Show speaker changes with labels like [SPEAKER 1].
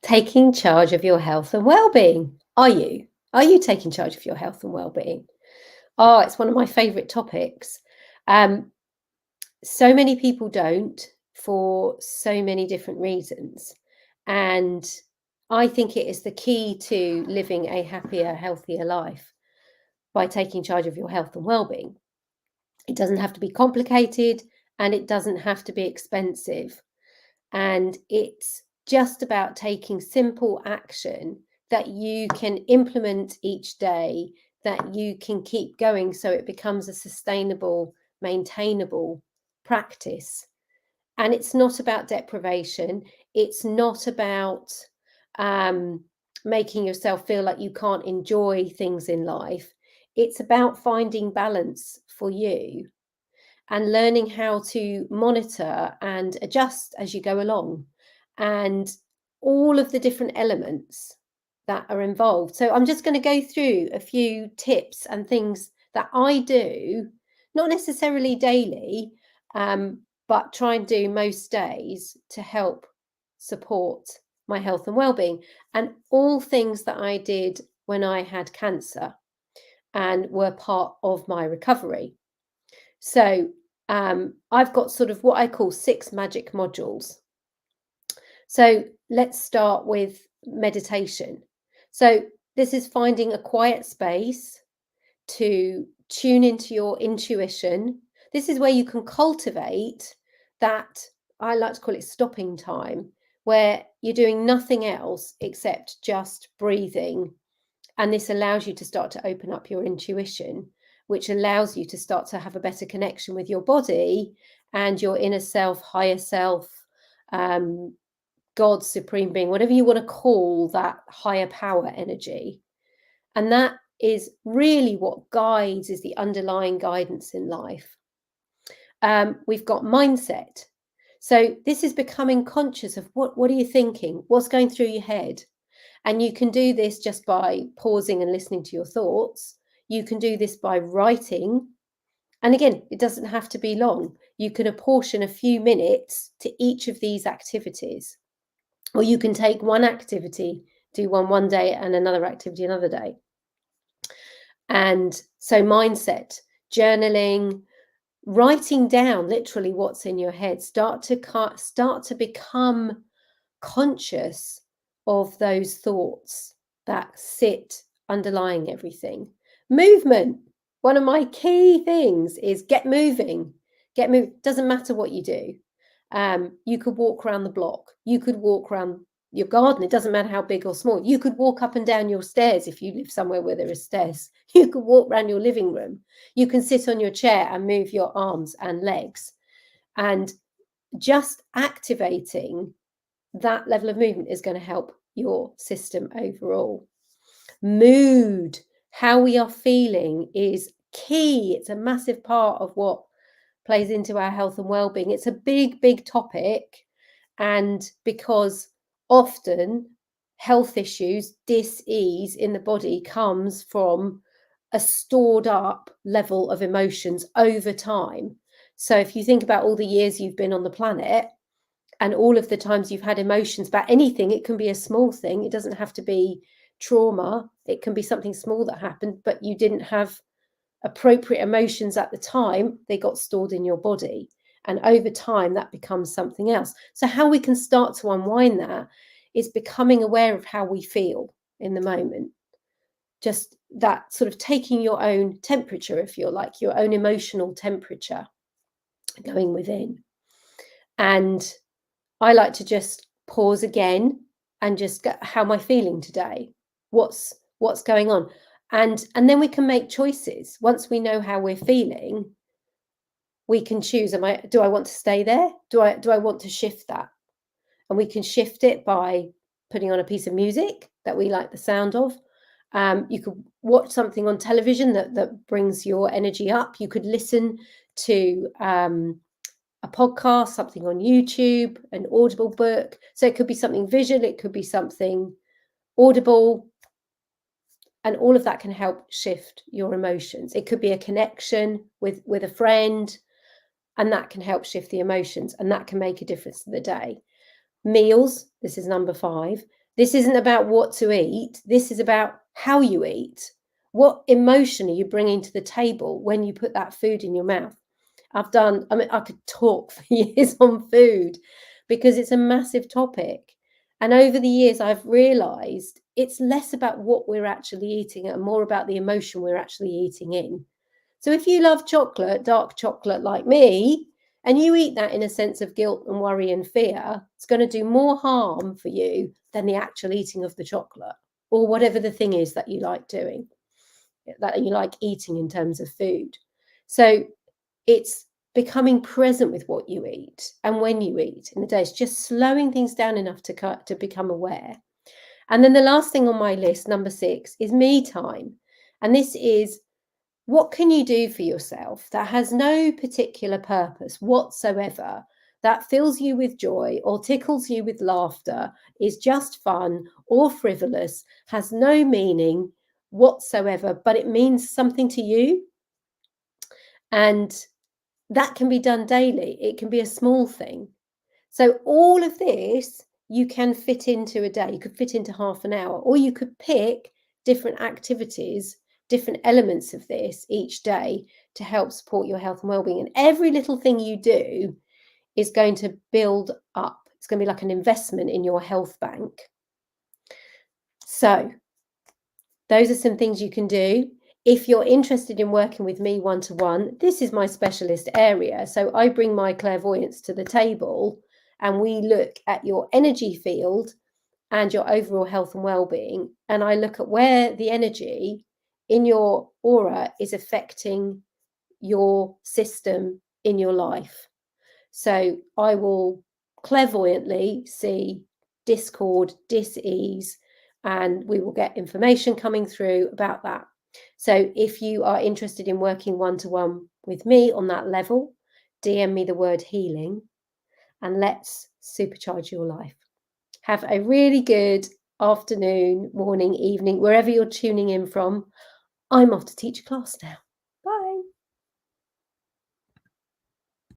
[SPEAKER 1] Taking charge of your health and well-being. Are you? Are you taking charge of your health and well-being? Oh, it's one of my favorite topics. Um, so many people don't for so many different reasons. And I think it is the key to living a happier, healthier life by taking charge of your health and well-being. It doesn't have to be complicated and it doesn't have to be expensive. And it's just about taking simple action that you can implement each day, that you can keep going so it becomes a sustainable, maintainable practice. And it's not about deprivation. It's not about um, making yourself feel like you can't enjoy things in life. It's about finding balance for you and learning how to monitor and adjust as you go along and all of the different elements that are involved. So I'm just going to go through a few tips and things that I do, not necessarily daily, um, but try and do most days to help support my health and well-being, and all things that I did when I had cancer and were part of my recovery. So I've got sort of what I call 6 magic modules. So let's start with meditation. So this is finding a quiet space to tune into your intuition. This is where you can cultivate that, I like to call it stopping time, where you're doing nothing else except just breathing. And this allows you to start to open up your intuition, which allows you to start to have a better connection with your body and your inner self, higher self, um, God, supreme being, whatever you want to call that higher power energy. And that is really what guides, is the underlying guidance in life. We've got mindset. So this is becoming conscious of what are you thinking? What's going through your head? And you can do this just by pausing and listening to your thoughts. You can do this by writing. And again, it doesn't have to be long. You can apportion a few minutes to each of these activities. Or you can take one activity, do one day and another activity another day. And so mindset, journaling, writing down literally what's in your head, start to become conscious of those thoughts that sit underlying everything. Movement. One of my key things is get moving. Get moving. Doesn't matter what you do. You could walk around the block. You could walk around your garden. It doesn't matter how big or small. You could walk up and down your stairs if you live somewhere where there are stairs. You could walk around your living room. You can sit on your chair and move your arms and legs. And just activating that level of movement is going to help your system overall. Mood, how we are feeling, is key. It's a massive part of what plays into our health and well-being. It's a big topic, and because often health issues, dis-ease in the body comes from a stored up level of emotions over time. So if you think about all the years you've been on the planet, and all of the times you've had emotions about anything, it can be a small thing. It doesn't have to be trauma. It can be something small that happened, but you didn't have appropriate emotions at the time. They got stored in your body. And over time, that becomes something else. So how we can start to unwind that is becoming aware of how we feel in the moment. Just that sort of taking your own temperature, if you're like, your own emotional temperature going within. And I like to just pause again and just go, how am I feeling today? What's going on? And then we can make choices. Once we know how we're feeling, we can choose, do I want to stay there? Do I want to shift that? And we can shift it by putting on a piece of music that we like the sound of. You could watch something on television that brings your energy up. You could listen to a podcast, something on YouTube, an Audible book. So it could be something visual, it could be something audible, and all of that can help shift your emotions. It could be a connection with a friend, and that can help shift the emotions, and that can make a difference to the day. Meals, this is number 5. This isn't about what to eat. This is about how you eat. What emotion are you bringing to the table when you put that food in your mouth? I mean, I could talk for years on food because it's a massive topic. And over the years, I've realized it's less about what we're actually eating and more about the emotion we're actually eating in. So if you love chocolate, dark chocolate like me, and you eat that in a sense of guilt and worry and fear, it's going to do more harm for you than the actual eating of the chocolate or whatever the thing is that you like doing, that you like eating in terms of food. So it's becoming present with what you eat and when you eat in the day. It's just slowing things down enough to become aware. And then the last thing on my list, number 6, is me time. And this is, what can you do for yourself that has no particular purpose whatsoever, that fills you with joy or tickles you with laughter, is just fun or frivolous, has no meaning whatsoever, but it means something to you? And that can be done daily. It can be a small thing. So all of this you can fit into a day. You could fit into half an hour, or you could pick different activities, different elements of this each day to help support your health and well-being. And every little thing you do is going to build up. It's going to be like an investment in your health bank. So those are some things you can do. If you're interested in working with me one-to-one, this is my specialist area. So I bring my clairvoyance to the table and we look at your energy field and your overall health and well-being. And I look at where the energy in your aura is affecting your system in your life. So I will clairvoyantly see discord, dis-ease, and we will get information coming through about that. So if you are interested in working one-to-one with me on that level, DM me the word healing and let's supercharge your life. Have a really good afternoon, morning, evening, wherever you're tuning in from. I'm off to teach a class now.